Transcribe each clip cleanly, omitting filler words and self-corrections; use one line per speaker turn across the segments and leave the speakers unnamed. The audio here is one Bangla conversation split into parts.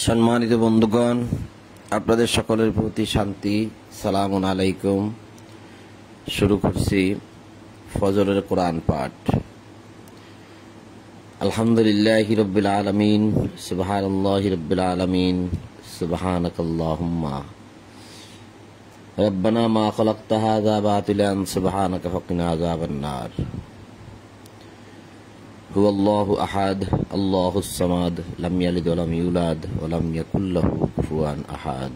সম্মানিত বন্ধুগণ, আপনাদের সকলের প্রতি শান্তি, সালামুন আলাইকুম। শুরু করছি ফজরের কোরআন পাঠ। আলহামদুলিল্লাহি রাব্বিল আলামিন, সুবহানাল্লাহি রাব্বিল আলামিন, সুবহানাকাল্লাহুম্মা রব্বানা মা খালাকতা হাযা বাতিলান সুবহানাকা ফাকিনা আযাবান নার। হুয়াল্লাহু আহাদ, আল্লাহুস সামাদ, লাম ইয়ালিদ ওয়া লাম ইউলাদ ওয়া লাম ইয়াকুল লাহু কুফুয়ান আহাদ।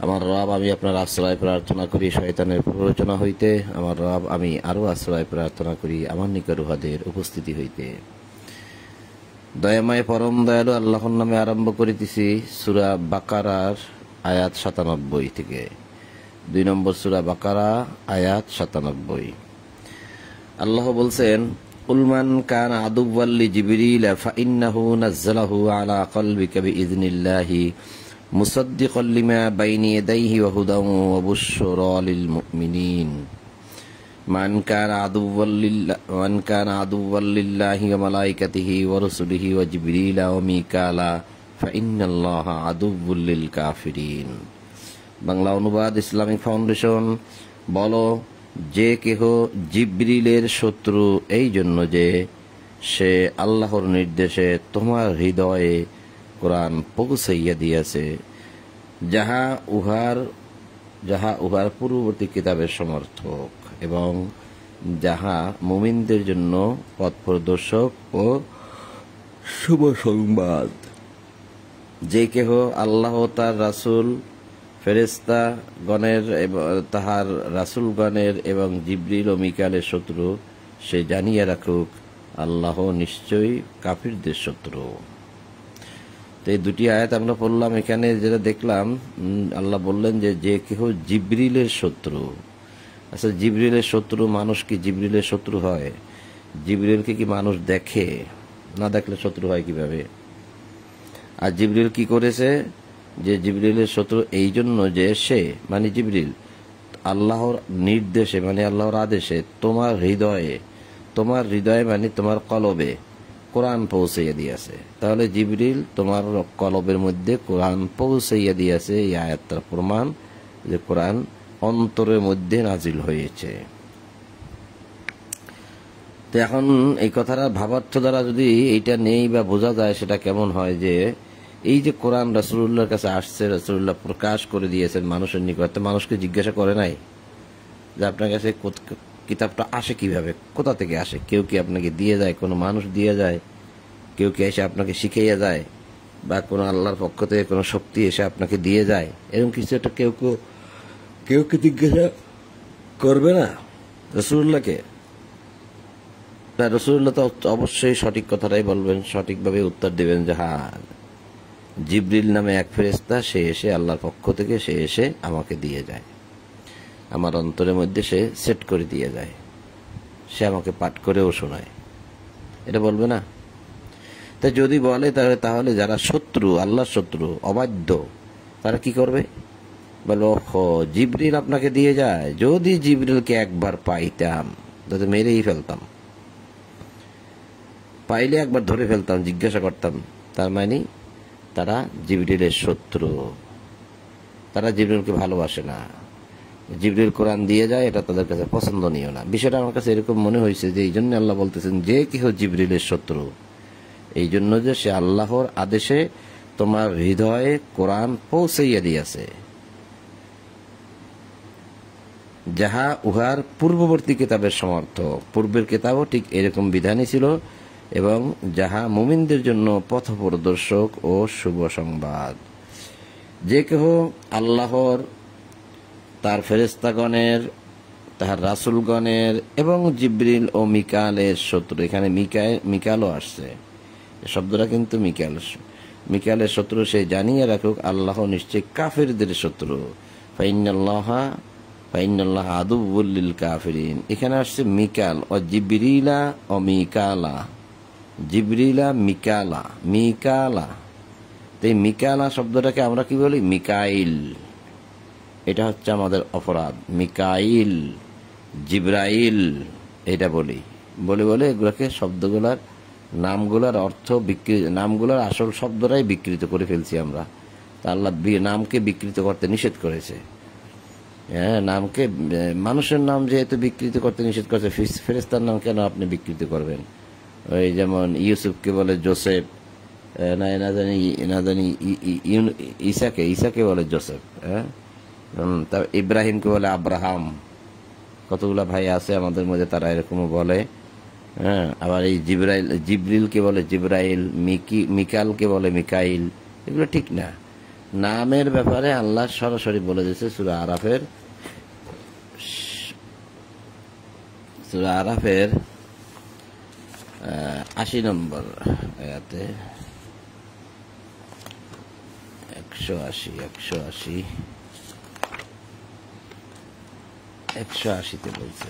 আমার রব, আমি আপনার আশ্রয় প্রার্থনা করি শয়তানের প্ররোচনা হইতে। আমার রব, আমি আরো আশ্রয় প্রার্থনা করি আমার নিকট উহাদের উপস্থিতি হইতে। দয়াময় পরম দয়ালু আল্লাহর নামে আরম্ভ করিতেছি সূরা বাকারার আয়াত ৯৭ থেকে। ২ নম্বর সূরা বাকারা, আয়াত ৯৭। আল্লাহ বলছেন, উলমান কান আদুওয়াল লিজিবরিল ফাইন্নাহু নাযালাহু আলা কলবিকা বিইযনিল্লাহি মুসাদ্দিকাল লিমা বাইনা ইয়াদাইহি ওয়া হুদান ওয়া বুশরা লিল মুমিনিন। মান কানা আদুওয়াল লিল্লাহি ওয়া মালাইকাতিহি ওয়া রাসূলিহি ওয়া জিবরিল ওয়া মিকালা ফাইন্নাল্লাহা আদুওয়াল লিল কাফিরিন। বাংলা অনুবাদ, ইসলামিক ফাউন্ডেশন। বলো, যে কেহ জিবরিলের শত্রু এই জন্য যে সে আল্লাহর নির্দেশে তোমার হৃদয়ে কোরআন পৌঁছাইয়া দিয়াছে, যাহা উহার পূর্ববর্তী কিতাবের সমর্থক এবং যাহা মুমিনদের জন্য পথ প্রদর্শক ও শুভ সংবাদ। যে কেহ আল্লাহ তার রাসূল, ফেরেশতা গণের তাহার রাসূলগণের এবং জিবরিল ও মিকালের শত্রু, সে জানিয়া রাখুক আল্লাহ নিশ্চয়ই কাফিরদের শত্রু। তো এই দুটি আয়াত আমরা পড়লাম। এখানে যেটা দেখলাম, আল্লাহ বললেন যে যে কেহ জিবরিলের শত্রু। আচ্ছা, জিবরিলের শত্রু মানুষ কি জিবরিলের শত্রু হয়? জিবরিলকে কি মানুষ দেখে? না দেখলে শত্রু হয় কিভাবে? আর জিবরিল কি করেছে? যে জিবরিলের শত্রু এই জন্য যে সে মানে জিবরিল আল্লাহর নির্দেশে মানে আল্লাহর আদেশে তোমার হৃদয়ে মানে তোমার কলবে কোরআন পৌঁছাইয়া দিয়েছে। তাহলে জিবরিল তোমার কলবের মধ্যে কোরআন পৌঁছাইয়া দিয়েছে। এই আয়াতটার প্রমাণ যে কোরআন অন্তরের মধ্যে নাজিল হয়েছে। তো এখন এই কথাটা ভাবার্থ দ্বারা যদি এইটা নেই বা বোঝা যায়, সেটা কেমন হয় যে এই যে কোরআন রাসূলুল্লাহর কাছে আসছে, রাসূলুল্লাহ প্রকাশ করে দিয়েছেন মানুষের নিকট, মানুষকে জিজ্ঞাসা করে নাই যে আপনার কাছে কিতাবটা আসে কিভাবে, কোথা থেকে আসে? কেউ কি আপনাকে দিয়ে যায়? কোনো মানুষ দিয়ে যায়? কেউ কি এসে আপনাকে শিখাইয়া যায়? বা কোনো আল্লাহর পক্ষ থেকে কোনো শক্তি এসে আপনাকে দিয়ে যায়? এরকম কিছু একটা কেউ কি জিজ্ঞাসা করবে না রাসূলুল্লাহকে? রাসূলুল্লাহ তো অবশ্যই সঠিক কথাটাই বলবেন, সঠিকভাবে উত্তর দেবেন যে হ্যাঁ, জিবরিল নামে এক ফেরেশতা, সে এসে আল্লাহর পক্ষ থেকে সে এসে আমাকে দিয়ে যায়, আমার অন্তরের মধ্যে সে সেট করে দিয়ে যায়, সে আমাকে পাঠ করেও শোনায়। এটা বলবে না? তাই যদি বলে তাহলে যারা শত্রু, আল্লাহর শত্রু, অবাধ্য, তারা কি করবে? বলো, জিবরিল আপনাকে দিয়ে যায়। যদি জিবরিলকে একবার পাইতাম তাহলে মেরেই ফেলতাম, পাইলে একবার ধরে ফেলতাম, জিজ্ঞাসা করতাম। তার মানে তারা জিবরিলের শত্রু, তারা জিবরিলকে ভালোবাসে না। জিবরিল কোরআন দিয়ে যায়, এটা তাদের কাছে পছন্দনীয় না। বিষয়টা আমার কাছে এরকম মনে হয়েছে যে এই জন্য আল্লাহ বলতেছেন যে কেহ জিবরিলের শত্রু, এই জন্য যে সে আল্লাহর আদেশে তোমার হৃদয়ে কোরআন পৌঁছাইয়া দিয়েছে, যাহা উহার পূর্ববর্তী কিতাবের সমর্থক। পূর্বের কিতাবও ঠিক এরকম বিধানই ছিল এবং যাহা মুমিনদের জন্য পথপ্রদর্শক ও শুভ সংবাদ। যে কেহ আল্লাহর, তার ফেরেশতাগণের, তাহার রাসূলগণের এবং জিবরিল ও মিকালের শত্রু। এখানে মিকালও আসছে, শব্দটা কিন্তু মিকাল। মিকাইলের শত্রু সে জানিয়ে রাখুক আল্লাহ নিশ্চয় কাফেরদের শত্রু। ফাইন্নাল্লাহ আদুউল লিল কাফিরিন। এখানে আসছে মিকাল ও জিবরিলা ও মিকালা, জিবরিলা মিকালা, মিকালা। তো এই মিকালা শব্দটাকে আমরা কি বলি? মিকাইল। এটা হচ্ছে আমাদের অপরাধ। মিকাইল, জিব্রাইল এটা বলি বলে এগুলোকে শব্দগুলার নামগুলার অর্থ নামগুলার আসল শব্দটাই বিকৃত করে ফেলছি আমরা। তা আল্লাহ নামকে বিকৃত করতে নিষেধ করেছে। হ্যাঁ, নামকে, মানুষের নাম যেহেতু বিকৃত করতে নিষেধ করেছে, ফেরেশতার নাম কেন আপনি বিকৃত করবেন? ওই যেমন ইউসুফকে বলে জোসেফ, না জানি ঈসাকে বলে জোসেফ। হ্যাঁ, তারপর ইব্রাহিমকে বলে আব্রাহাম। কতগুলা ভাই আছে আমাদের মধ্যে তারা এরকমও বলে। হ্যাঁ, আবার এই জিবরিলকে বলে জিব্রাইল, মিকালকে বলে মিকাইল। এগুলো ঠিক না। নামের ব্যাপারে আল্লাহ সরাসরি বলে দিয়েছে সূরা আরাফের 80 নম্বর আয়াতে, 180তে বলছে।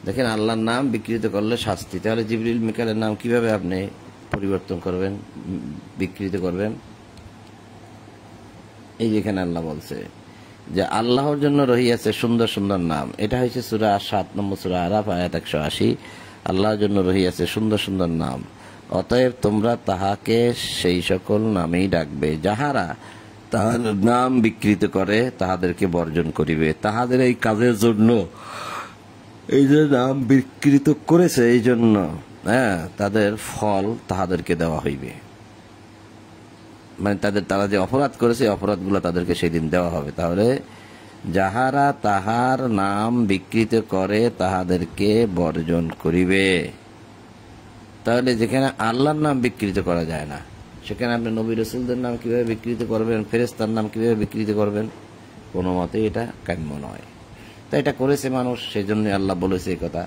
দেখেন, আল্লাহর নাম বিকৃত করলে শাস্তি। তাহলে জিবরিল মিকাইলের নাম কিভাবে আপনি পরিবর্তন করবেন, বিকৃত করবেন? এই যেখানে আল্লাহ বলছে যে আল্লাহর জন্য রহিয়াছে সুন্দর সুন্দর নাম। এটা হয়েছে সূরা 7 নম্বর সূরা আরাফ আয়াত 180। আল্লাহর জন্য রহিয়াছে সুন্দর সুন্দর নাম, অতএব তোমরা তাহাকে সেই সকল নামেই ডাকবে যাহারা তাহার নাম বিকৃত করে, তাহাদেরকে বর্জন করিবে। তাহাদের এই কাজের জন্য, এই যে নাম বিকৃত করেছে এই জন্য, হ্যাঁ, তাদের ফল তাহাদেরকে দেওয়া হইবে। মানে তারা যে অপরাধ করেছে অপরাধগুলো তাদেরকে সেদিন দেওয়া হবে। তাহলে যাহারা তাহার নাম বিকৃত করে তাহাদেরকে বর্জন করিবে। তাহলে যেখানে আল্লাহর নাম বিকৃত করা যায় না, সেখানে আপনি নবী রাসূলদের নাম কিভাবে বিকৃত করবেন, ফেরেশতার নাম কিভাবে বিকৃত করবেন? কোনো মতে এটা কাম্য নয়। তাই এটা করেছে মানুষ, সেই জন্য আল্লাহ বলেছে এই কথা।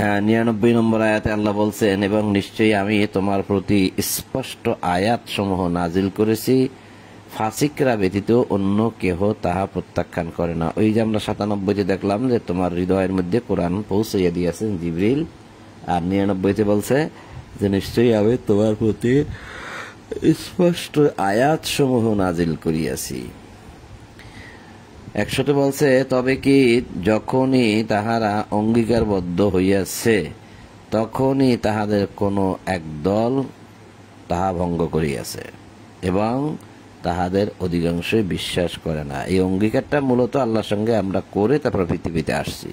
হ্যাঁ, 99 নম্বর আয়াতে আল্লাহ বলছেন, এবং নিশ্চয়ই আমি তোমার প্রতি স্পষ্ট আয়াত সমূহ নাজিল করেছি, ফাসিকরা ব্যতীত অন্য কেহ তাহা প্রত্যাখ্যান করে না। ওই যে আমরা 97-তে দেখলাম যে তোমার হৃদয়ের মধ্যে কোরআন পৌঁছাইয়া দিয়েছেন জিবরিল, আর 99-তে বলছে যে নিশ্চয়ই আমি তোমার প্রতি স্পষ্ট আয়াত সমূহ নাজিল করিয়াছি। 100-তে বলছে, তবে কি যখনই তাহারা অঙ্গীকারবদ্ধ হইয়াছে তখনই তাহাদের কোনো এক দল তাহা ভঙ্গ করিয়াছে এবং তাহাদের অধিকাংশই বিশ্বাস করে না। এই অঙ্গীকারটা মূলত আল্লাহর সঙ্গে আমরা করে তারপর পৃথিবীতে আসছি।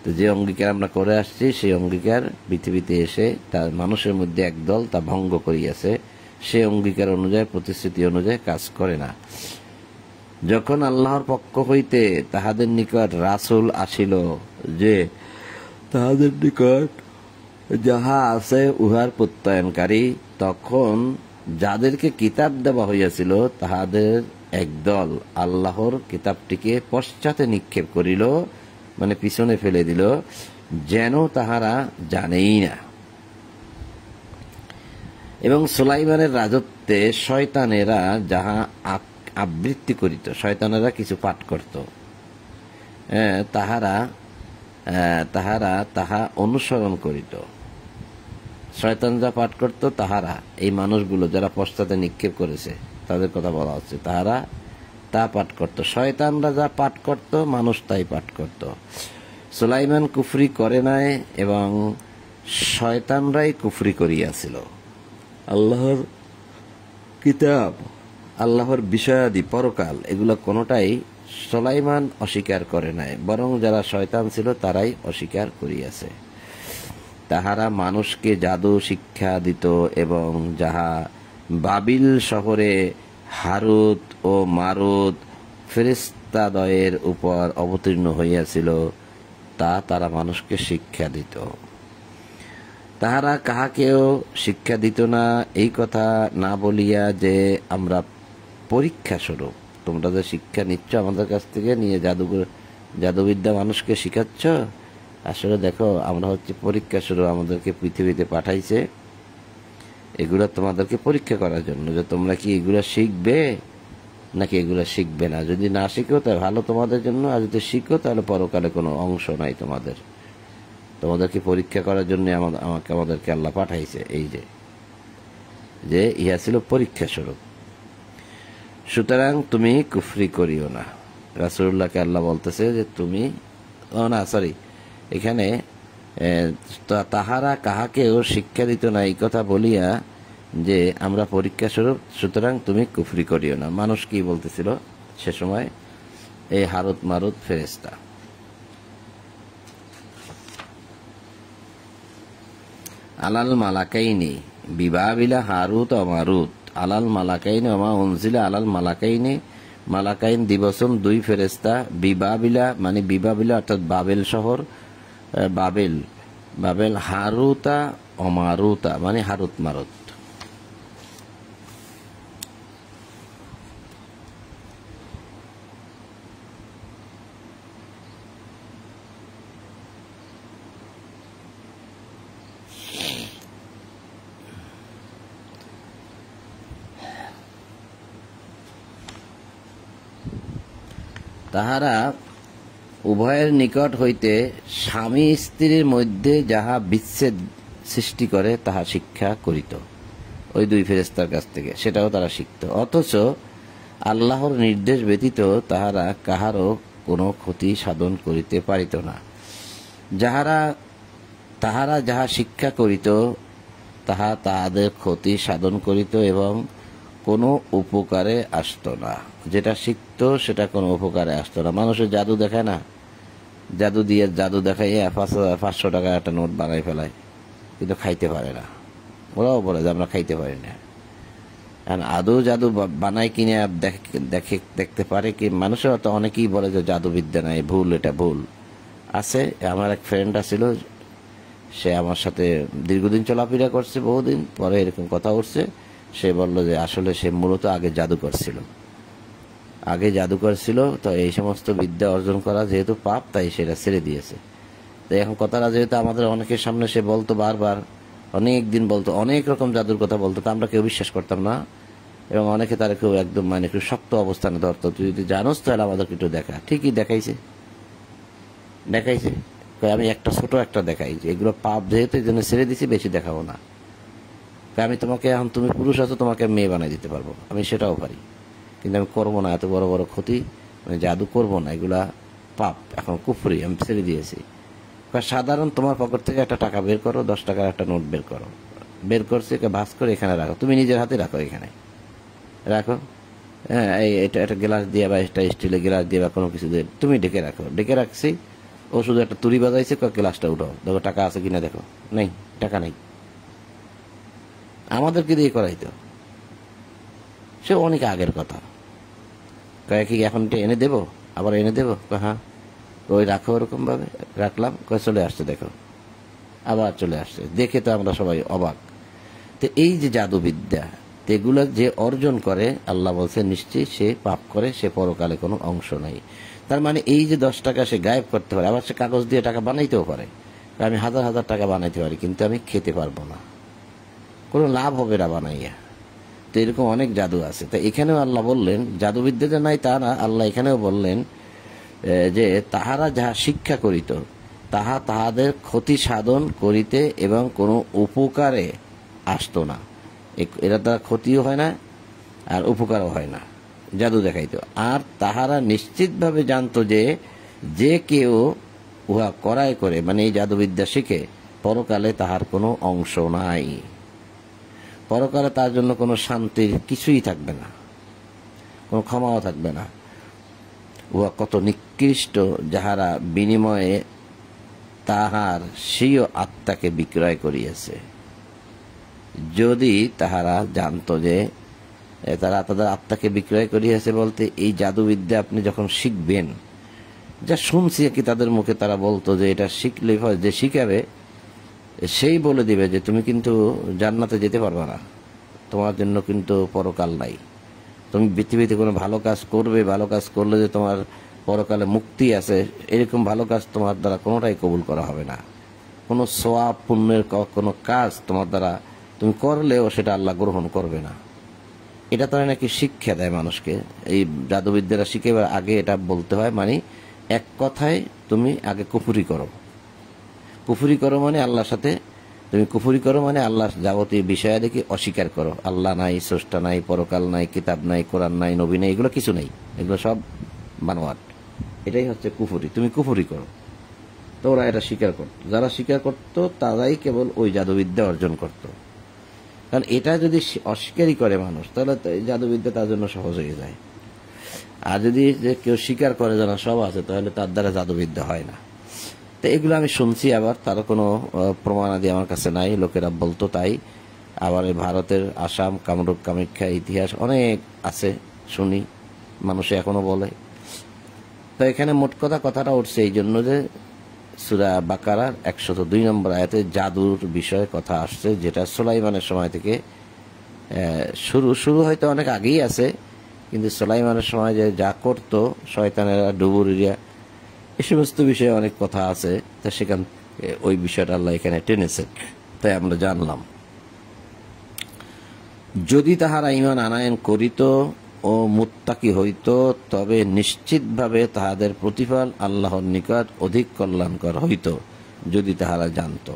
তো যে অঙ্গীকার আমরা করে আসছি সেই অঙ্গীকার পৃথিবীতে এসে তার মানুষের মধ্যে একদল তা ভঙ্গ করিয়াছে। সে অঙ্গীকার অনুযায়ী, প্রতিশ্রুতি অনুযায়ী কাজ করে না। যখন আল্লাহর পক্ষ হইতে তাহাদের নিকট রাসূল আসিল, যে তাহাদের নিকট যাহা আছে উহার প্রত্যয়নকারী, তখন যাদেরকে কিতাব দেওয়া হইয়াছিল তাহাদের একদল আল্লাহর কিতাবটিকে পশ্চাতে নিক্ষেপ করিল, মানে পিছনে ফেলে দিল, যেন তাহারা জানেই না। এবং সুলাইমানের রাজত্বে শয়তানেরা যাহা আবৃত্তি করিত, শয়তানেরা কিছু পাঠ করত, তাহারা তাহা অনুসরণ করিত। শয়তান যা পাঠ করত তাহারা, এই মানুষগুলো যারা পশ্চাতে নিক্ষেপ করেছে তাদের কথা বলা হচ্ছে, তাহারা তা পাঠ করত। শয়তানরা যা পাঠ করত মানুষ তাই পাঠ করত। সুলাইমান কুফরি করে নাই এবং শয়তানরাই কুফরি করিয়াছিল। আল্লাহর কিতাব, আল্লাহর বিষয়াদি, পরকাল, এগুলো কোনোটাই সুলাইমান অস্বীকার করে নাই, বরং যারা শয়তান ছিল তারাই অস্বীকার করিয়াছে। তাহারা মানুষকে জাদু শিক্ষা দিত এবং যাহা বাবিল শহরে হারুত ও মারুত ফেরেশতাদ্বয়ের উপর অবতীর্ণ হইয়াছিল তা তারা মানুষকে শিক্ষা দিত। তাহারা কাহাকেও শিক্ষা দিত না, এই কথা না বলিয়া যে আমরা পরীক্ষা স্বরূপ তোমরা যে শিক্ষা নিচ্ছ আমাদের কাছ থেকে নিয়ে জাদুবিদ্যা মানুষকে শিখাচ্ছ, আসলে দেখো আমরা হচ্ছে পরীক্ষা শুরু, আমাদেরকে পৃথিবীতে পাঠাইছে এগুলা তোমাদেরকে পরীক্ষা করার জন্য, যে তোমরা কি এগুলা শিখবে নাকি এগুলা শিখবে না। যদি না শিখো তাহলে ভালো তোমাদের জন্য, আর যদি শিখো তাহলে পরকালে কোনো অংশ নাই তোমাদেরকে পরীক্ষা করার জন্য আমাদেরকে আল্লাহ পাঠাইছে। এই যে ইহা ছিল পরীক্ষা স্বরূপ। সুতরাং তুমি কুফরি করিও না। রাসূলুল্লাহকে আল্লাহ বলতেছে যে তুমি এখানে তাহারা কাহাকেও শিক্ষা দিত না এই কথা বলিয়া যে আমরা পরীক্ষা স্বরূপ, সুতরাং তুমি কুফরি করিও না। মানুষ কি বলতেছিল সে সময়? এই হারুত মারুত ফেরেশতা। আলাল মালাকাইনি বিবাবিলা হারুত ও মারুত আলাল মালাকাইনি ওমা উনজিলা আলাল মালাকাইনি। মালাকাইন দিবসম দুই ফেরেশতা, বিবাবিলা মানে বিবাবিলা অর্থাৎ বাবেল শহর, বাবেল হারুতা ও মারুতা মানে হারুত মারুত। তাহারা উভয়ের নিকট হইতে স্বামী স্ত্রীর মধ্যে যাহা বিচ্ছেদ সৃষ্টি করে তাহা শিক্ষা করিত ওই দুই ফেরেশতার কাছ থেকে, সেটাও তারা শিখত। অথচ আল্লাহর নির্দেশ ব্যতীত তাহারা কাহারও কোনো ক্ষতি সাধন করিতে পারিত না। তাহারা যাহা শিক্ষা করিত তাহা তাহাদের ক্ষতি সাধন করিত এবং কোনো উপকারে আসত না। যেটা শিখত সেটা কোনো উপকারে আসতো না। মানুষের জাদু দেখায় না, জাদু দেখাইয়ে 500 টাকা একটা নোট বানাই ফেলায়, কিন্তু খাইতে পারে না। ওরাও বলে যে আমরা খাইতে পারি না। আদৌ জাদু বানাই কিনে দেখতে পারে কি? মানুষের তো অনেকেই বলে যে জাদুবিদ্যা নাই, ভুল, এটা ভুল আছে। আমার এক ফ্রেন্ড আছিল, সে আমার সাথে দীর্ঘদিন চলাফেরা করছে, বহুদিন পরে এরকম কথা উঠছে। সে বলল যে আসলে সে মূলত আগে জাদুকর ছিল, তো এই সমস্ত বিদ্যা অর্জন করা যেহেতু পাপ, তাই সেটা ছেড়ে দিয়েছে। তো এখন কথাটা যেহেতু আমাদের অনেকের সামনে সে বলতো, বারবার অনেক দিন বলতো, অনেক রকম জাদুর কথা বলতো, তা আমরা কেউ বিশ্বাস করতাম না। এবং অনেকে তারা কেউ একদম মানে একটু শক্ত অবস্থানে ধরতো, তুই যদি জানোস তাহলে আমাদেরকে একটু দেখা। ঠিকই দেখাইছে। আমি একটা ছোট একটা দেখাই যে এগুলো পাপ, যেহেতু এই জন্য ছেড়ে দিছি, বেশি দেখাবো না। আমি তোমাকে, এখন তুমি পুরুষ আছো, তোমাকে মেয়ে বানাই দিতে পারবো, আমি সেটাও পারি, কিন্তু আমি করবো না এত বড় বড় ক্ষতি, মানে জাদু করবো না, এগুলা পাপ, এখন কুফরি, আমি ছেড়ে দিয়েছি। সাধারণ তোমার পকেট থেকে একটা টাকা বের করো, 10 টাকার একটা নোট বের করছে, ভাঁজ করে এখানে রাখো, তুমি নিজের হাতে রাখো, এখানে রাখো। হ্যাঁ, এটা একটা গ্লাস দিয়ে বা একটা স্টিলের গ্লাস দিয়ে বা কোনো কিছু দিয়ে তুমি ঢেকে রাখছি। ও শুধু একটা তুড়ি বাজাইছে, গ্লাসটা উঠাও, দেখো টাকা আছে কিনা, দেখো নেই, টাকা নেই। আমাদেরকে দিয়ে করাইতো, সে অনেক আগের কথা। কয়ে কি এখন এনে দেবো, আবার এনে দেবো? হ্যাঁ, ওই রাখো, ওরকম ভাবে রাখলাম, চলে আসছে, দেখো আবার চলে আসছে। দেখে তো আমরা সবাই অবাক। তো এই যে জাদুবিদ্যা, এগুলো যে অর্জন করে, আল্লাহ বলছে নিশ্চয়ই সে পাপ করে, সে পরকালে কোনো অংশ নাই। তার মানে এই যে 10 টাকা সে গায়েব করতে পারে, আবার সে কাগজ দিয়ে টাকা বানাইতেও পারে। আমি 1000 টাকা বানাইতে পারি, কিন্তু আমি খেতে পারবো না, কোনো লাভ হবে না বানাইয়া। তো এরকম অনেক জাদু আছে। তো এখানেও আল্লাহ বললেন জাদুবিদ্যাটা নাই তা না, আল্লাহ এখানেও বললেন যে তাহারা যাহা শিক্ষা করিত তাহা তাহাদের ক্ষতি সাধন করিতে এবং কোনো উপকারে আসতো না। এরা তার ক্ষতিও হয় না আর উপকারও হয় না, জাদু দেখাইতো। আর তাহারা নিশ্চিতভাবে জানতো যে কেউ উহা করায় করে, মানে এই জাদুবিদ্যা শিখে, পরকালে তাহার কোনো অংশ নাই, পরকালে তার জন্য কোনো শান্তির কিছুই থাকবে না, কোনো ক্ষমাও থাকবে না। উহা কত নিকৃষ্ট, যাহারা বিনিময়ে তাহার স্বীয় আত্মাকে বিক্রয় করিয়াছে। যদি তাহারা জানতো যে তারা তাদের আত্মাকে বিক্রয় করিয়াছে, বলতে এই জাদুবিদ্যা আপনি যখন শিখবেন, যা শুনছি কি তাদের মুখে, তারা বলতো যে এটা শিখলে হয়, যে শিখাবে সেই বলে দিবে যে তুমি কিন্তু জান্নাতে যেতে পারবে না, তোমার জন্য কিন্তু পরকাল নাই, তুমি পৃথিবীতে কোনো ভালো কাজ করবে, ভালো কাজ করলে যে তোমার পরকালে মুক্তি আছে, এরকম ভালো কাজ তোমার দ্বারা কোনোটাই কবুল করা হবে না। কোনো সওয়াব পুণ্যের কোনো কাজ তোমার দ্বারা তুমি করলেও সেটা আল্লাহ গ্রহণ করবে না। এটা তারা নাকি শিক্ষা দেয় মানুষকে, এই জাদুবিদ্যারা শিখে আগে এটা বলতে হয়, মানে এক কথায় তুমি আগে কুফরি করো। কুফরি করো মানে আল্লাহর সাথে তুমি কুফরি করো মানে আল্লাহর যাবতীয় বিষয় দেখি অস্বীকার করো। আল্লাহ নাই, স্রষ্টা নাই, পরকাল নাই, কিতাব নাই, কোরআন নাই, নবী নাই, এগুলো কিছু নেই, এগুলো সব বানোয়াট। এটাই হচ্ছে কুফরি, তুমি কুফরি করো। তো ওরা এটা স্বীকার করত, যারা স্বীকার করত তারাই কেবল ওই জাদুবিদ্যা অর্জন করত। কারণ এটা যদি অস্বীকারই করে মানুষ, তাহলে এই জাদুবিদ্যা তার জন্য সহজ হয়ে যায়। আর যদি যে কেউ স্বীকার করে জানা সব আছে, তাহলে তার দ্বারা জাদুবিদ্যা হয় না। তো এগুলো আমি শুনছি, আবার তার কোনো প্রমাণাদি আমার কাছে নাই, লোকেরা বলতো তাই। আবার এই ভারতের আসাম, কামরূপ কামাখ্যা ইতিহাস অনেক আছে, শুনি, মানুষে এখনো বলে। তো এখানে মোট কথাটা উঠছে এই জন্য যে সূরা বাকারার 102 নম্বর আয়াতে জাদুর বিষয়ে কথা আসছে, যেটা সুলাইমানের সময় থেকে শুরু হয়তো অনেক আগেই আছে, কিন্তু সুলাইমানের সময় যে যা করতো শয়তানেরা, ডুবুরিরা, এই সমস্ত বিষয়ে অনেক কথা আছে। তা সেখান ওই বিষয়টা আল্লাহ এখানে টেনেছে, তাই আমরা জানলাম। যদি তাহারা ঈমান আনয়ন করিত ও মুত্তাকি হইত, তবে নিশ্চিতভাবে তাহাদের প্রতিফল আল্লাহর নিকট অধিক কল্যাণকর হইত, যদি তাহারা জানত।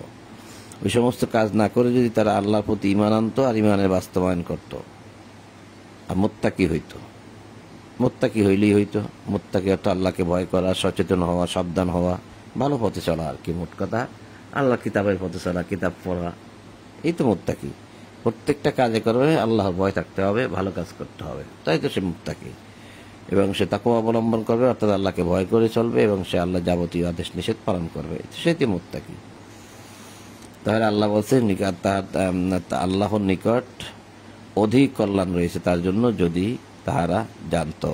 ওই সমস্ত কাজ না করে যদি তারা আল্লাহর প্রতি ঈমান আনত আর ঈমানের বাস্তবায়ন করত আর মুত্তাকি হইত। মুত্তাকি হইলেই হইতো। মুত্তাকি অর্থ আল্লাহকে ভয় করা, সচেতন হওয়া, সাবধান হওয়া, ভালো পথে চলা আর কি। মোট কথা আল্লাহ কিতাবের পথে চলা, কিতাব পড়া, এই তো মুত্তাকি। প্রত্যেকটা কাজে করবে আল্লাহর ভয় থাকতে হবে, ভালো কাজ করতে হবে, তাই তো সে মুত্তাকি। এবং সে তাকওয়া অবলম্বন করবে, অর্থাৎ আল্লাহকে ভয় করে চলবে, এবং সে আল্লাহ যাবতীয় আদেশ নিষেধ পালন করবে, সেটি মুত্তাকি। তাহলে আল্লাহ বলছে আল্লাহর নিকট অধিক কল্যাণ রয়েছে তার জন্য যদি তাহারা জানত।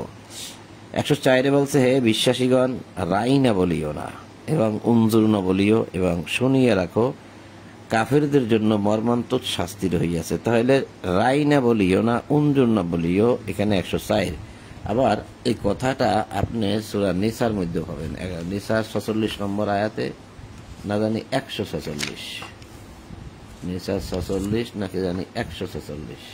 104 বলছে, হে বিশ্বাসীগণ, রাই না বলিও না এবং উনজুর না বলিও, এবং শুনিয়ে রাখো কাফেরদের জন্য মর্মান্তক শাস্তি রহিয়াছে। তাহলে রাই না বলিও না, উনজুর না বলিও, এখানে 104। আবার এই কথাটা আপনি সূরা নিসার মধ্যে পাবেন, নিসার 46 নম্বর আয়াতে, না জানি 146, নিসার 46 নাকি জানি 146,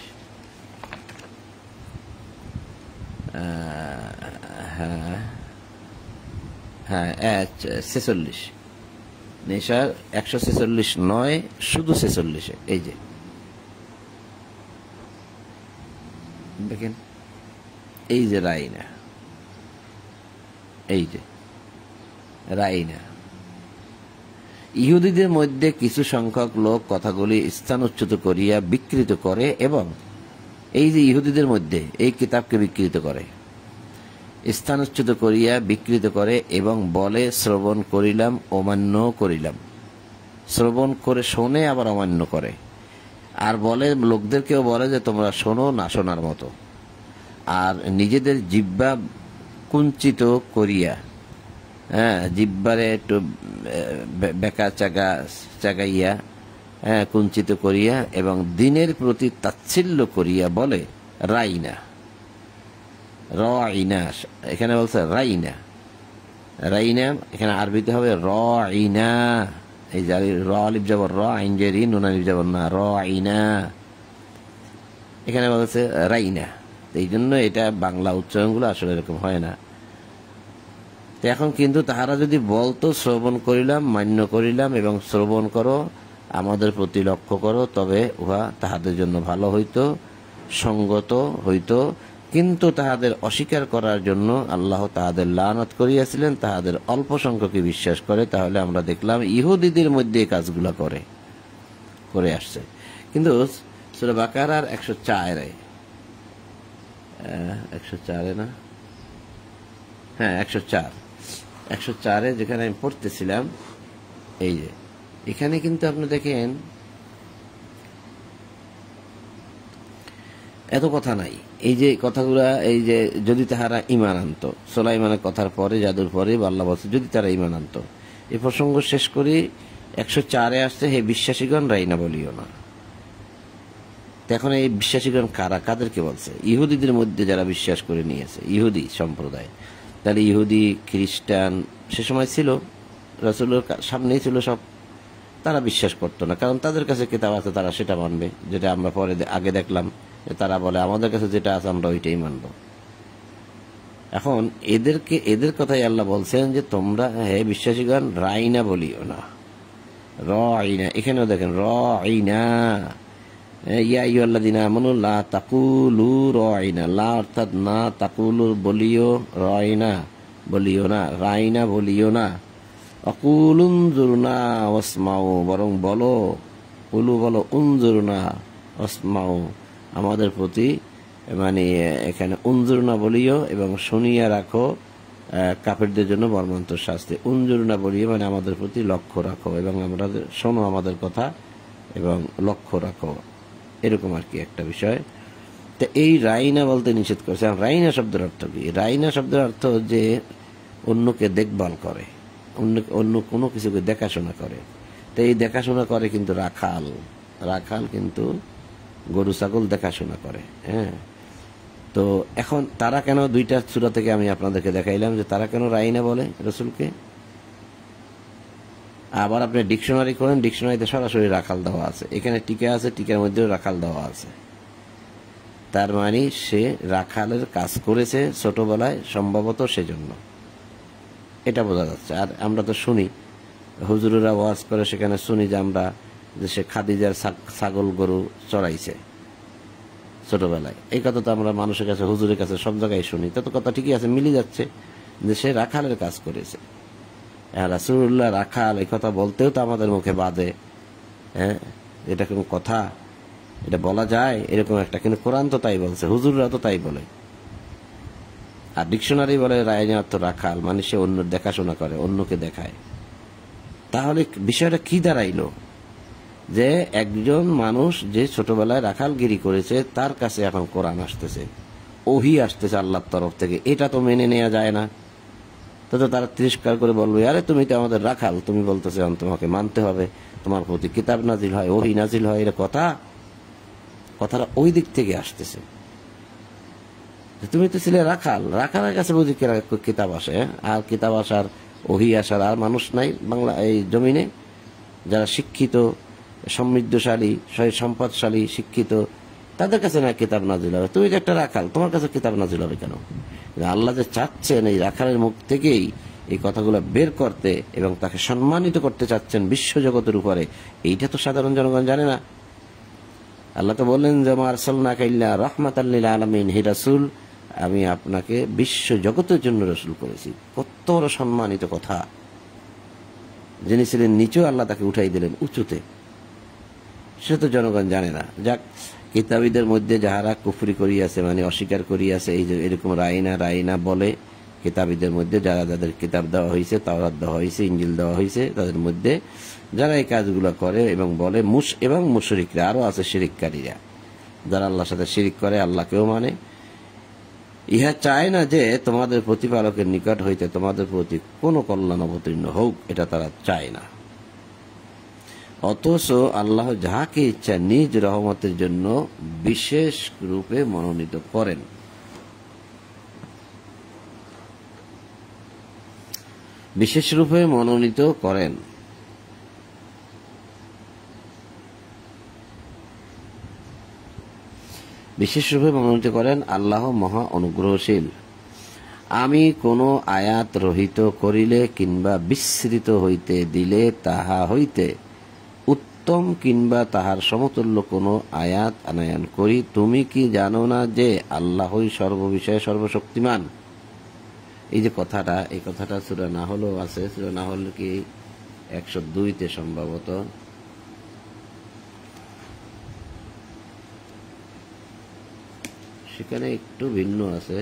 হ্যাঁ 46, নিসার 146 নয়, শুধু 46। এই যে দেখেন, এই যে রাইনা, এই যে রাইনা। ইহুদিদের মধ্যে কিছু সংখ্যক লোক কথাগুলি স্থানচ্যুত করিয়া বিকৃত করে, এবং এই যে ইহুদিদের মধ্যে এই কিতাবকে বিকৃত করে, স্থানচ্যুত করিয়া বিকৃত করে, এবং বলে শ্রবণ করিলাম, অমান্য করিলাম। শ্রবণ করে শোনে, আবার অমান্য করে। আর বলে, লোকদেরকেও বলে যে তোমরা শোনো, না শোনার মতো। আর নিজেদের জিহ্বা কুঞ্চিত করিয়া, জিহ্বারে একটু বেকা চাগাইয়া, কুঞ্চিত করিয়া, এবং দিনের প্রতি তাচ্ছিল্য করিয়া বলে রাইনা। রাইনা এখানে বলছে রাইনা, রাইনা এখানে আরবিতে হবে রাইনা। এই যে র আলিফ যাবর র, আইন যে রি, নুন আলিফ যাবর না, রাইনা। এখানে বলছে রাইনা। এই জন্য এটা বাংলা উচ্চারণগুলো আসলে এরকম হয় না। তো এখন কিন্তু তাহারা যদি বলতো শ্রবণ করিলাম, মান্য করিলাম, এবং শ্রবণ করো, আমাদের প্রতি লক্ষ্য করো, তবে উহা তাহাদের জন্য ভালো হইতো, সঙ্গত হইতো। কিন্তু তাহাদের অস্বীকার করার জন্য আল্লাহ তাহাদের লানত করিয়াছিলেন। তাহাদের অল্প সংখ্যকই বিশ্বাস করে। তাহলে আমরা দেখলাম ইহুদিদের মধ্যে এই কাজগুলা করে আসছে। কিন্তু সূরা বাকারার 104 না, হ্যাঁ 104 যেখানে আমি পড়তেছিলাম, এই যে এখানে কিন্তু আপনি দেখেন এত কথা নাই। এই যে কথাগুলা, এই যে যদি তাহারা ঈমান আনত, সুলাইমানের কথার পরে, জাদুর পরে আল্লাহ বলছে যদি তারা ঈমান আনত। এই প্রসঙ্গ শেষ করি, 104 আসছে, হে বিশ্বাসীগণ, রাই না বলিও না। তো এখন এই বিশ্বাসীগণ কারা, কাদেরকে বলছে? ইহুদিদের মধ্যে যারা বিশ্বাস করে নিয়েছে, ইহুদি সম্প্রদায়। তাহলে ইহুদি, খ্রিস্টান সে সময় ছিল, রাসূলের সামনেই ছিল সব। তারা বিশ্বাস করতো না, কারণ তাদের কাছে কিতাব আছে, তারা সেটা মানবে। যেটা আমরা পরে আগে দেখলাম যে তারা বলে আমাদের কাছে যেটা আছে আমরা ওইটাই মানব। এখন এদের কথাই আল্লাহ বলছেন যে তোমরা হে বিশ্বাসীগণ রাইনা বলিও না, রাইনা। এখানেও দেখেন রাইনা, ইয়া আইয়ুহাল্লাযীনা আমানু লা তাকুলু রাইনা, লা অর্থাৎ না, তাকুলু বলিও, রাইনা বলিও না, রাইনা বলিও না। অকুল উনজুরনা ওয়াসমাউ, বরং বলো, কুলু বলো, উনজুরনা ওয়াসমাউ, আমাদের প্রতি, মানে এখানে উনজুরনা বলিও এবং শুনিয়া রাখো কাফেরদের জন্য মর্মান্তিক শাস্তি। উনজুরনা বলিও মানে আমাদের প্রতি লক্ষ্য রাখো এবং আমরা শোনো আমাদের কথা এবং লক্ষ্য রাখো, এরকম আর কি একটা বিষয়। তো এই রাইনা বলতে নিষেধ করছে। রাইনা শব্দের অর্থ কি? রাইনা শব্দের অর্থ যে অন্যকে দেখভাল করে, অন্য কোনো কিছুকে দেখাশোনা করে। তো এই দেখাশোনা করে কিন্তু রাখাল, রাখাল কিন্তু গরু ছাগল দেখাশোনা করে। হ্যাঁ, তো এখন তারা কেন, দুইটা সূরা থেকে আমি আপনাদেরকে দেখাইলাম যে তারা কেন রাইনা বলে রাসূলকে। আবার আপনি ডিকশনারি করেন, ডিকশনারিতে সরাসরি রাখাল দেওয়া আছে, এখানে টিকা আছে, টিকার মধ্যেও রাখাল দেওয়া আছে। তার মানে সে রাখালের কাজ করেছে ছোটবেলায়, সম্ভবত সেজন্য এটা বোঝা যাচ্ছে। আর আমরা তো শুনি হুজুরেরা ওয়াজ করে, সেখানে শুনি যে আমরা যে সে খাদিজার ছাগল গরু চড়াইছে ছোটবেলায়। এই কথা তো আমরা মানুষের কাছে, হুজুরের কাছে সব জায়গায় শুনি। তত কথা ঠিকই আছে, মিলে যাচ্ছে যে সে রাখালের কাজ করেছে। রাসূলুল্লাহ রাখাল, এই কথা বলতেও তো আমাদের মুখে বাজে। হ্যাঁ, এটা কোন কথা? এটা বলা যায় এরকম একটা? কিন্তু কোরআন তো তাই বলছে, হুজুররা তো তাই বলে। আর ডিকশনারি বলে রাইনা অর্থ রাখাল, মানে সে অন্য দেখাশোনা করে, অন্যকে দেখায়। তাহলে বিষয়টা কি দাঁড়াইলো? যে একজন মানুষ যে ছোটবেলায় রাখালগিরি করেছে, তার কাছে এখন কোরআন আসতেছে, ওহী আসতেছে আল্লাহর তরফ থেকে। এটা তো মেনে নেওয়া যায় না। তো তারা তিরস্কার করে বলবে, আরে তুমি তো আমাদের রাখাল, তুমি বলতেছে তোমাকে মানতে হবে, তোমার প্রতি কিতাব নাজিল হয়, ওহী নাজিল হয়। এটা কথাটা ওই দিক থেকে আসতেছে। তুমি তো ছিলে রাখাল, রাখালের কাছে বুঝি কিতাব আসে? আর কিতাব আসার, ওহী আসার আর মানুষ নাই বাংলা এই জমিনে? যারা শিক্ষিত, সমৃদ্ধশালী, সম্পদশালী, শিক্ষিত, তাদের কাছে না কিতাব নাজিল হবে। তুমি যে একটা রাখাল, তোমার কাছে কিতাব নাজিল হবে কেন? আল্লাহ যে চাচ্ছেন এই রাখালের মুখ থেকেই এই কথাগুলো বের করতে এবং তাকে সম্মানিত করতে চাচ্ছেন বিশ্বজগতের উপরে, এইটা তো সাধারণ জনগণ জানে না। আল্লাহ তো বললেন যে মা আরসালনাকা ইল্লা রাহমাতাল লিল আলামিন, হে রাসূল আমি আপনাকে বিশ্ব জগতের জন্য রাসূল করেছি। কত বড় সম্মানিত কথা! যিনি ছিলেন নিচু, আল্লাহ তাকে উঠাই দিলেন উঁচুতে, সে তো জনগণ জানে না। যাক, কিতাবীদের মধ্যে যাহারা কুফরি করিয়াছে, মানে অস্বীকার করিয়াছে, এই যে এরকম রাইনা বলে, কিতাবীদের মধ্যে যারা যাদের কিতাব দেওয়া হয়েছে, তাওরাত দেওয়া হয়েছে, ইঞ্জিল দেওয়া হয়েছে, তাদের মধ্যে যারা এই কাজগুলো করে এবং বলে, এবং মুশরিকরা, আরো আছে শিরিককারীরা, যারা আল্লাহর সাথে শিরিক করে, আল্লাহকেও মানে, ইহা চায় না যে তোমাদের প্রতিপালকের নিকট হইতে তোমাদের প্রতি কোনো কল্যাণ অবতীর্ণ হোক, এটা তারা চায় না। অথচ আল্লাহ যাহাকে ইচ্ছা নিজ রহমতের জন্য বিশেষ রূপে মনোনীত করেন। বিশেষ রূপে মনোনীত করেন। বিশেষ রূপে মনোনীত করেন। আল্লাহ মহা অনুগ্রহশীল। আমি কোনো আয়াত রহিত করিলে কিংবা বিস্মৃত হইতে দিলে তাহা হইতে উত্তম কিংবা তাহার সমতুল্য কোনো আয়াত আনয়ন করি। তুমি কি জানো না যে আল্লাহই সর্ববিষয়ে সর্বশক্তিমান? এই যে কথাটা, এই কথাটা সূরা নাহলও আছে। সূরা নাহল কি 102-তে সম্ভবত। সেখানে একটু ভিন্ন আছে।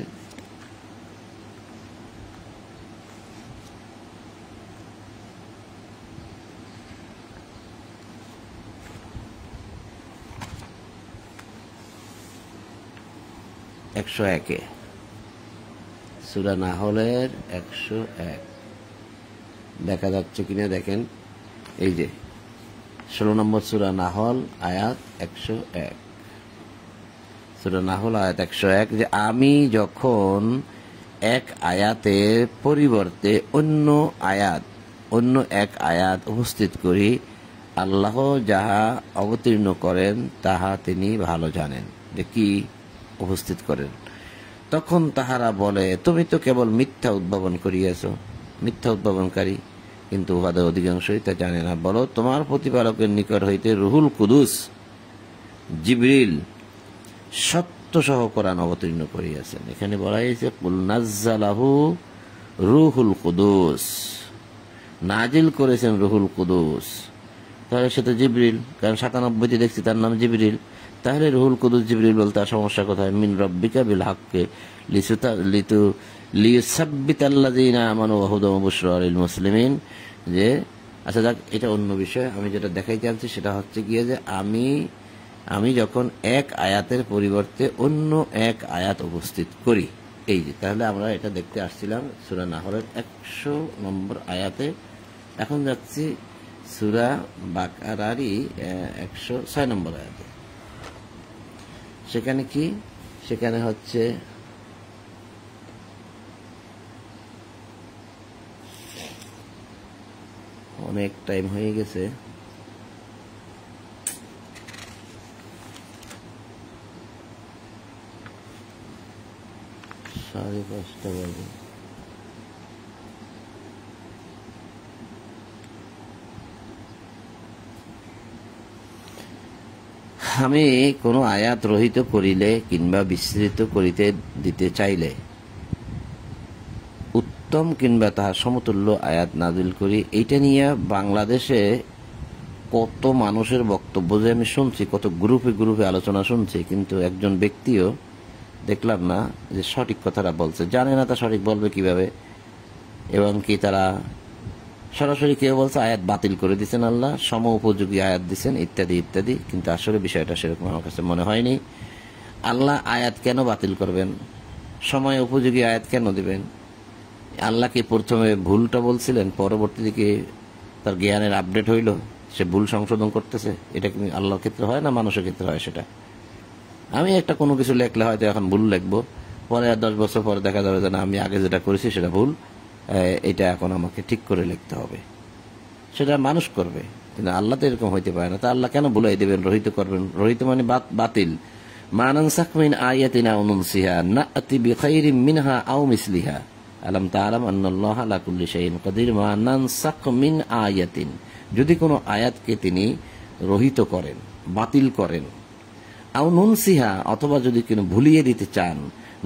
সূরা নাহলের 101 দেখা যাচ্ছে কিনা দেখেন। এই যে 16 নম্বর সূরা নাহল, আয়াত 101। সূরা নাহল আয়াত 101, যে আমি যখন এক আয়াতের পরিবর্তে অন্য এক আয়াত উপস্থিত করি, আল্লাহ যাহা অবতীর্ণ করেন তাহা তিনি ভালো জানেন, যে কি উপস্থিত করেন। তখন তাহারা বলে, তুমি তো কেবল মিথ্যা উদ্ভাবন করিয়াছ, মিথ্যা উদ্ভাবনকারী, কিন্তু উহাদের অধিকাংশই তা জানে না। বলো, তোমার প্রতিপালকের নিকট হইতে রুহুল কুদুস জিবরিল সত্য সহ কোরআন অবতীর্ণ করিয়াছেন। এখানে বলা হয়েছে কুল নাজ্জালাহু রুহুল কুদুস, নাজিল করেছেন রুহুল কুদুস। তাহলে সে তো জিবরিল, কারণ 97টি দেখছি তার নাম জিবরিল। তাহলে রুহুল কুদুস জিবরিল বলতে আর সমস্যা কোথায়? মিন রব্বিকা বিল হাক্কি লিয়ুসাব্বিতাল্লাযীনা আমানু ওয়া হুদাম ওয়া বুশরা লিল মুসলিমিন। যে আচ্ছা যাক, এটা অন্য বিষয়। আমি যেটা দেখাইতে চাচ্ছি সেটা হচ্ছে গিয়ে যে আমি যখন এক আয়াতের পরিবর্তে অন্য এক আয়াত উপস্থিত করি, এই যে, তাহলে আমরা এটা দেখতে আসছিলাম সূরা নাহলের 100 নম্বর আয়াতে। এখন যাচ্ছি সূরা বাকারারই 106 নম্বর আয়াতে। সেখানে কি? সেখানে হচ্ছে অনেক টাইম হয়ে গেছে, সাড়ে 5টা বাজে। আমি কোনো আয়াত রহিত করিলে কিংবা বিস্তৃত করিতে দিতে চাইলে উত্তম কিংবা তাহার সমতুল্য আয়াত নাজিল করি। এইটা নিয়ে বাংলাদেশে কত মানুষের বক্তব্য যে আমি শুনছি, কত গ্রুপে আলোচনা শুনছি, কিন্তু একজন ব্যক্তিও দেখলাম না যে সঠিক কথাটা বলছে। জানে না তা সঠিক বলবে কিভাবে, এবং কি তারা সরাসরি কেউ বলছে আয়াত বাতিল করে দিচ্ছেন, আল্লাহ সম উপযোগী আয়াত দিচ্ছেন, ইত্যাদি ইত্যাদি। কিন্তু আসলে বিষয়টা সেরকম আমার কাছে মনে হয়নি। আল্লাহ আয়াত কেন বাতিল করবেন? সময় উপযোগী আয়াত কেন দিবেন? আল্লাহ কি প্রথমে ভুলটা বলছিলেন, পরবর্তী দিকে তার জ্ঞানের আপডেট হইল, সে ভুল সংশোধন করতেছে? এটা কি আল্লাহর ক্ষেত্রে হয় না মানুষের ক্ষেত্রে হয়? সেটা আমি একটা কোনো কিছু লেখলে হয়তো এখন ভুল লিখবো, পরে আর 10 বছর পরে দেখা যাবে যে না, আমি আগে যেটা করেছি সেটা ভুল, এটা এখন আমাকে ঠিক করে লিখতে হবে। সেটা মানুষ করবে, কিন্তু আল্লাহ তো এরকম হইতে পারে না। তা আল্লাহ কেন ভুলাই দেবেন, রহিত করবেন? রহিত মানে বাতিল। মা নানসাখ মিন আয়াতিন আও নুনসিহা না'তি বিখাইরিম মিনহা আও মিসলিহা আলাম তা'লাম আন্নাল্লাহা আলা কুল্লি শাইইন কাদির। মা নানসাখ মিন আয়াতিন, যদি কোনো আয়াতকে তিনি রহিত করেন, বাতিল করেন, আও নুনসিহা, অথবা যদি কোনো ভুলিয়ে দিতে চান,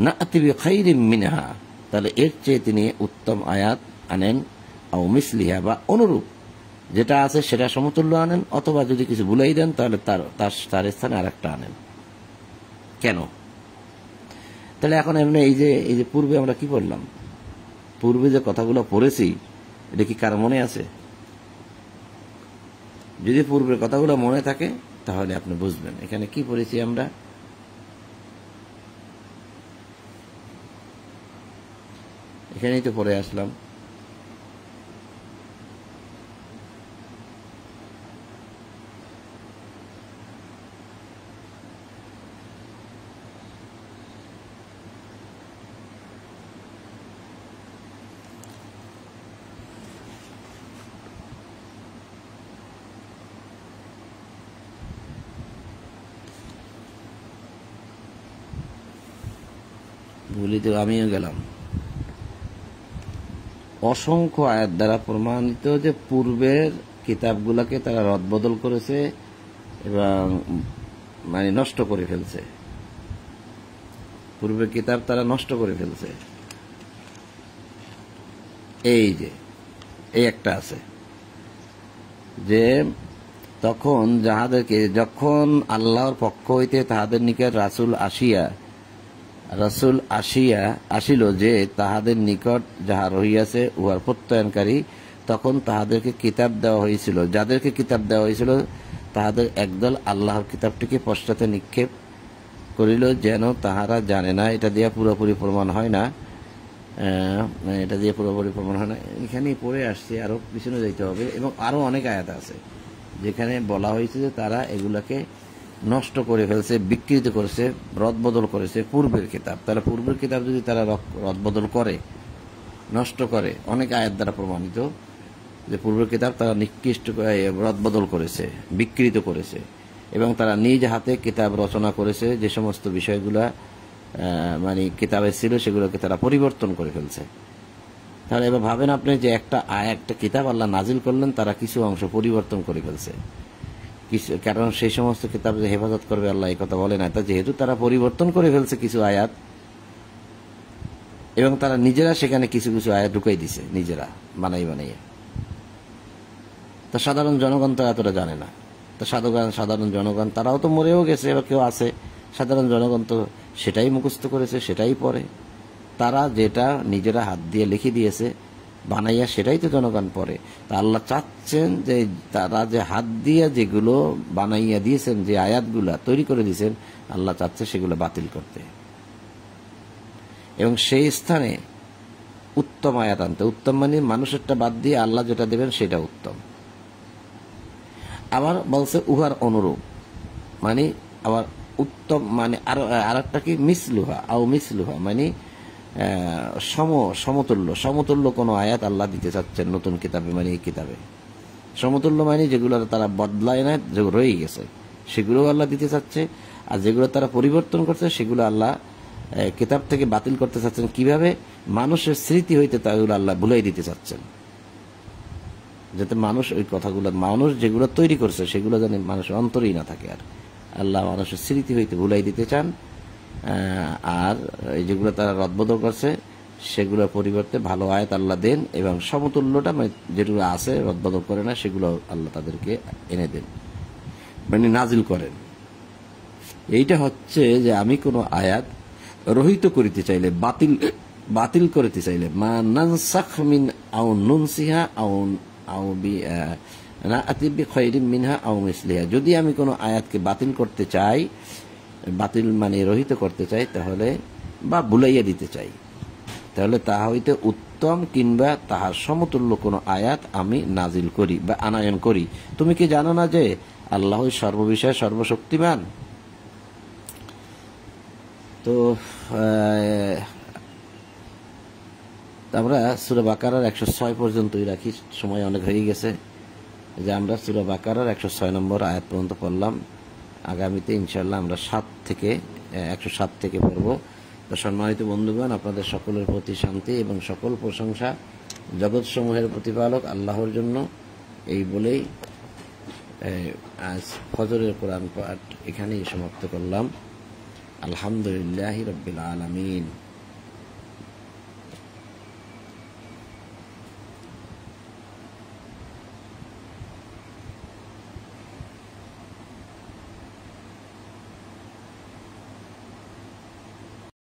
না'তি বিখাইরিম মিনহা, তাহলে এর চেয়ে তিনি উত্তম আয়াত আনেন, আও মিসলিহা, বা অনুরূপ যেটা আছে সেটা সমতুল্য আনেন, অথবা যদি কিছু ভুলাই দেন তাহলে তার স্থানে আরেকটা আনেন। কেন? তাহলে এখন এমনি এই যে পূর্বে আমরা কি পড়লাম, পূর্বে যে কথাগুলো পড়েছি, এটা কি কার মনে আছে? যদি পূর্বের কথাগুলো মনে থাকে তাহলে আপনি বুঝবেন এখানে কি পড়েছি আমরা। এখানেই তো পড়ে আসলাম। ভুলি তো আমিও গেলাম। অসংখ্য আয়াত দ্বারা প্রমাণিত যে পূর্বের কিতাবগুলোকে তারা রদবদল করেছে এবং মানে নষ্ট করে ফেলছে। পূর্বের কিতাব তারা নষ্ট করে ফেলছে। এই যে এই একটা আছে যে তখন যখন আল্লাহর পক্ষ হইতে তাহাদের নিকট রাসূল আসিল যে তাহাদের নিকট যাহা রহিয়াছে উহার প্রত্যয়নকারী, তখন তাহাদেরকে কিতাব দেওয়া হয়েছিল। যাদেরকে কিতাব দেওয়া হয়েছিল তাহাদের একদল আল্লাহর কিতাবটিকে পশ্চাতে নিক্ষেপ করিল, যেন তাহারা জানে না। এটা দিয়ে পুরোপুরি প্রমাণ হয় না, এখানেই পড়ে আসছে, আরো পিছনে যাইতে হবে। এবং আরো অনেক আয়াত আছে যেখানে বলা হয়েছে যে তারা এগুলাকে নষ্ট করে ফেলছে, বিকৃত করেছে, রদবদল করেছে পূর্বের কিতাব। তাহলে পূর্বের কিতাব যদি তারা রদবদল করে, নষ্ট করে, অনেক আয়াত দ্বারা প্রমাণিত যে পূর্বের কিতাব তারা নিকৃষ্ট রদবদল করেছে, বিকৃত করেছে, এবং তারা নিজ হাতে কিতাব রচনা করেছে, যে সমস্ত বিষয়গুলা মানে কিতাবে ছিল সেগুলোকে তারা পরিবর্তন করে ফেলছে। তাহলে এবার ভাবেন আপনি যে একটা কিতাব আল্লাহ নাজিল করলেন, তারা কিছু অংশ পরিবর্তন করে ফেলছে, কারণ সেই সমস্ত কিতাব যে হেফাজত করবে আল্লাহ এই কথা বলে না। তা যেহেতু তারা পরিবর্তন করে ফেলছে কিছু আয়াত, এবং তারা নিজেরা সেখানে কিছু কিছু আয়াত ঢুকাই দিছে, নিজেরা বানাইয়ে, তা সাধারণ জনগণ তো এতটা জানে না। তা সাধারণ জনগণ তারাও তো মরেও গেছে, এবার কেউ আছে, সাধারণ জনগণ তো সেটাই মুখস্থ করেছে, সেটাই পড়ে। তারা যেটা নিজেরা হাত দিয়ে লিখে দিয়েছে বানাইয়া, সেটাই তো জনগণ পড়ে। তা আল্লাহ চাচ্ছেন যে তারা যে হাত দিয়ে যেগুলো বানাইয়া দিয়েছেন, যে আয়াতগুলা তৈরি করে দিয়েছেন, আল্লাহ চাচ্ছে সেগুলো বাতিল করতে, এবং সেই স্থানে উত্তম আয়াত আনতে। উত্তম মানে মানুষেরটা বাদ দিয়ে আল্লাহ যেটা দেবেন সেটা উত্তম। আবার বলছে উহার অনুরূপ, মানে আবার উত্তম মানে আর একটা কি মিসলুহা আও মিসলুহা, মানে সমতুল্য কোনো আয়াত আল্লাহ দিতে চাচ্ছেন নতুন কিতাবে, মানে এই কিতাবে সমতুল্য মানে যেগুলো তারা বদলায় না, যেগুলো রয়ে গেছে সেগুলো আল্লাহ দিতে চাচ্ছে, আর যেগুলো তারা পরিবর্তন করছে সেগুলো আল্লাহ কিতাব থেকে বাতিল করতে চাচ্ছেন। কিভাবে? মানুষের স্মৃতি হইতে তাগুলো আল্লাহ ভুলাই দিতে চাচ্ছেন, যাতে মানুষ ওই কথাগুলো, মানুষ যেগুলো তৈরি করছে সেগুলো যেন মানুষের অন্তরেই না থাকে। আর আল্লাহ মানুষের স্মৃতি হইতে ভুলাই দিতে চান, আর এই যেগুলো তারা রদবদল করছে সেগুলোর পরিবর্তে ভালো আয়াত আল্লাহ দেন, এবং সমতুল্যটা মানে যেগুলো আছে রদবদল করে না সেগুলো আল্লাহ তাদেরকে এনে দেন, মানে নাজিল করেন। এইটা হচ্ছে যে আমি কোনো আয়াত রহিত করিতে চাইলে, বাতিল করিতে চাইলে, মা নানসাখ মিন আও নুনসিহা আও মিনহা আও মিসলিহা, যদি আমি কোনো আয়াতকে বাতিল করতে চাই, বাতিল মানে রহিত করতে চাই, তাহলে বা ভুলাইয়া দিতে চাই, তাহলে তাহা হইতে উত্তম কিংবা তাহার সমতুল্য কোনো আয়াত আমি নাজিল করি বা আনায়ন করি। তুমি কি জানো না যে আল্লাহ সর্ববিষয়ে সর্বশক্তিমান? তো আমরা সূরা বাকারার 106 পর্যন্তই রাখি, সময় অনেক হয়ে গেছে, যে আমরা সূরা বাকারার 106 নম্বর আয়াত পর্যন্ত পড়লাম। আগামীতে ইনশাআল্লাহ আমরা 107 থেকে পড়ব। তো সম্মানিত বন্ধুগণ, আপনাদের সকলের প্রতি শান্তি এবং সকল প্রশংসা জগৎ সমূহের প্রতিপালক আল্লাহর জন্য। এই বলেই আজ ফজরের কোরআন পাঠ এখানেই সমাপ্ত করলাম। আলহামদুলিল্লাহি রাব্বিল আলামিন।